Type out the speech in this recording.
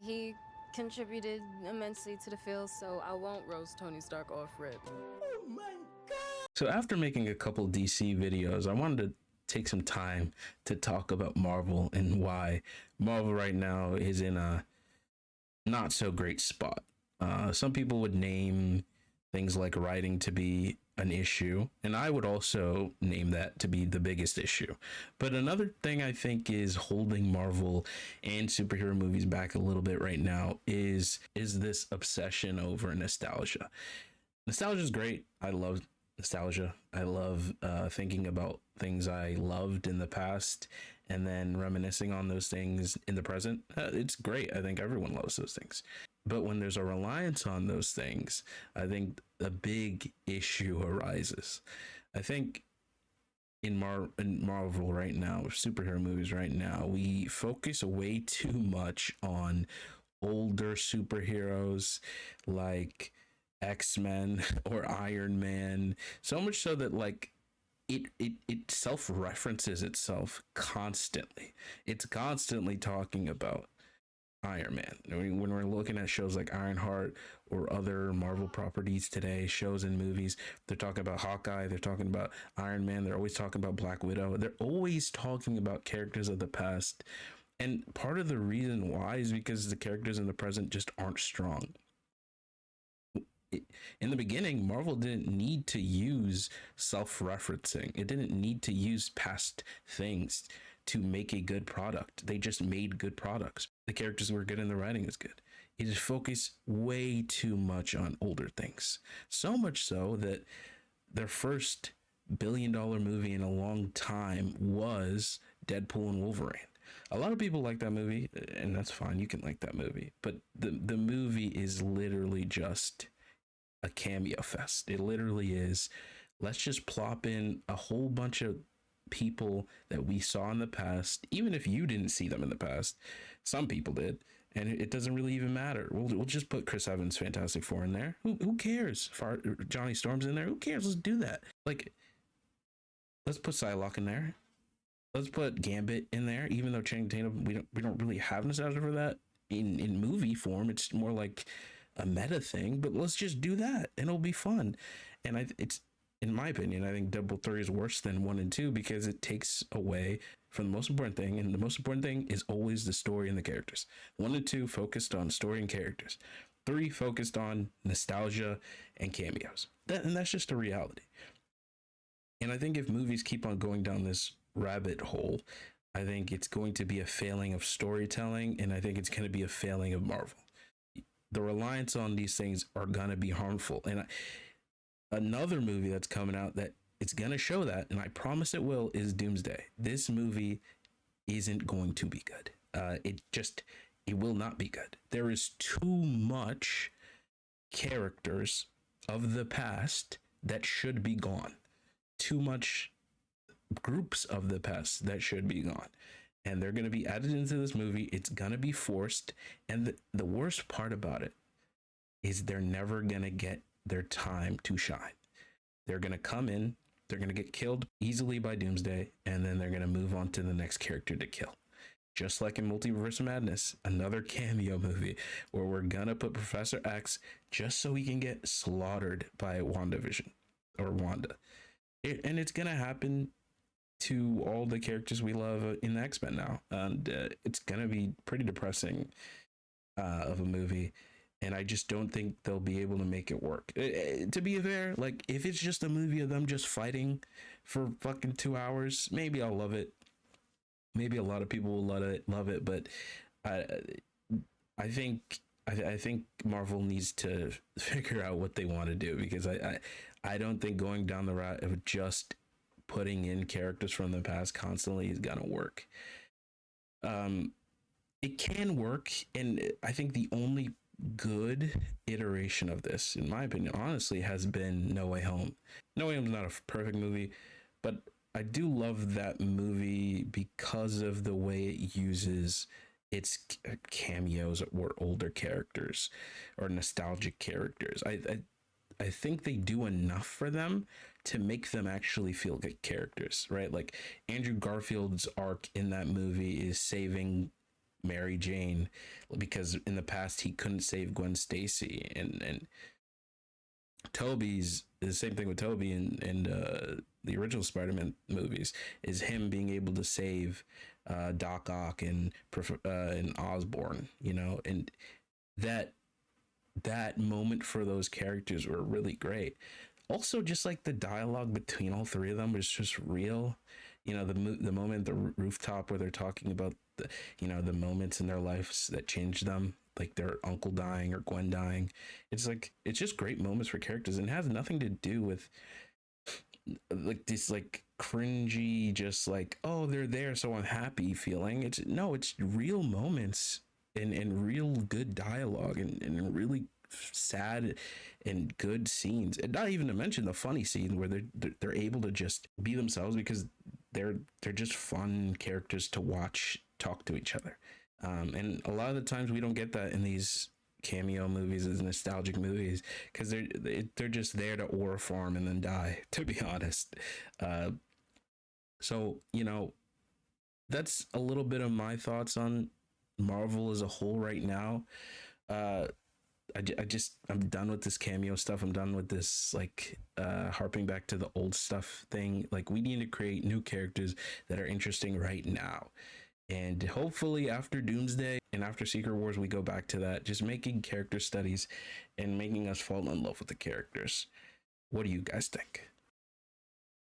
He contributed immensely to the field, so I won't roast Tony Stark off rip. So after making a couple DC videos, I wanted to take some time to talk about Marvel and why Marvel right now is in a not so great spot. Some people would name things like writing to be an issue, and I would also name that to be the biggest issue. But another thing I think is holding Marvel and superhero movies back a little bit right now is this obsession over nostalgia. Nostalgia is great. I love nostalgia. I love thinking about things I loved in the past and then reminiscing on those things in the present. It's great. I think everyone loves those things. But when there's a reliance on those things, I think a big issue arises. I think in Marvel right now, superhero movies right now, we focus way too much on older superheroes like X-Men or Iron Man, so much so that like it self-references itself constantly. It's constantly talking about Iron Man. When we're looking at shows like Ironheart or other Marvel properties today, shows and movies, they're talking about Hawkeye, they're talking about Iron Man, they're always talking about Black Widow. They're always talking about characters of the past. And part of the reason why is because the characters in the present just aren't strong. In the beginning, Marvel didn't need to use self-referencing. It didn't need to use past things to make a good product. They just made good products. The characters were good and the writing was good. It just focused way too much on older things. So much so that their first billion-dollar movie in a long time was Deadpool and Wolverine. A lot of people like that movie, and that's fine. You can like that movie. But the movie is literally just a cameo fest. It literally is. Let's just plop in a whole bunch of people that we saw in the past, even if you didn't see them in the past. Some people did, and it doesn't really even matter. We'll just put Chris Evans, Fantastic Four in there. Who cares? Johnny Storm's in there. Who cares? Let's do that. Like, let's put Psylocke in there. Let's put Gambit in there. Even though Channing Tatum, we don't really have nostalgia for that in movie form. It's more like a meta thing, but let's just do that and it'll be fun. And it's, in my opinion, I think Deadpool 3 is worse than 1 and 2 because it takes away from the most important thing, and the most important thing is always the story and the characters. 1 and 2 focused on story and characters. 3 focused on nostalgia and cameos. And that's just a reality. And I think if movies keep on going down this rabbit hole, I think it's going to be a failing of storytelling, and I think it's going to be a failing of Marvel. The reliance on these things are going to be harmful. And another movie that's coming out that it's going to show that, and I promise it will, is Doomsday. This movie isn't going to be good. It will not be good. There is too much characters of the past that should be gone. Too much groups of the past that should be gone. And they're going to be added into this movie. It's going to be forced. And the worst part about it is they're never going to get their time to shine. They're going to come in, they're going to get killed easily by Doomsday, and then they're going to move on to the next character to kill. Just like in Multiverse of Madness, another cameo movie where we're going to put Professor X just so he can get slaughtered by WandaVision or Wanda. And it's going to happen to all the characters we love in the X-Men now, and it's gonna be pretty depressing of a movie, and I just don't think they'll be able to make it work. To be fair, like, if it's just a movie of them just fighting for fucking 2 hours, maybe I'll love it. Maybe a lot of people will love it, but I think Marvel needs to figure out what they want to do, because I don't think going down the route of just putting in characters from the past constantly is gonna work. It can work, and I think the only good iteration of this, in my opinion, honestly, has been No Way Home. No Way Home is not a perfect movie, but I do love that movie because of the way it uses its cameos or older characters or nostalgic characters. I think they do enough for them to make them actually feel like characters, right? Like Andrew Garfield's arc in that movie is saving Mary Jane, because in the past he couldn't save Gwen Stacy. And Toby's the same thing with Toby and the original Spider-Man movies, is him being able to save Doc Ock and Osborn, you know. And that moment for those characters were really great. Also, just like the dialogue between all three of them was just real. You know, the moment at the rooftop where they're talking about the, you know, the moments in their lives that changed them, like their uncle dying or Gwen dying. It's like, it's just great moments for characters, and it has nothing to do with like this like cringy, just like, oh, they're there so I'm happy feeling. It's no, it's real moments and real good dialogue and really sad and good scenes, and not even to mention the funny scene where they're able to just be themselves, because they're just fun characters to watch talk to each other. And a lot of the times we don't get that in these cameo movies, as nostalgic movies, because they're just there to ore farm and then die, to be honest. So you know, that's a little bit of my thoughts on Marvel as a whole right now. uh I'm done with this cameo stuff. I'm done with this like harping back to the old stuff thing. Like, we need to create new characters that are interesting right now. And hopefully after Doomsday and after Secret Wars, we go back to that, just making character studies and making us fall in love with the characters. What do you guys think?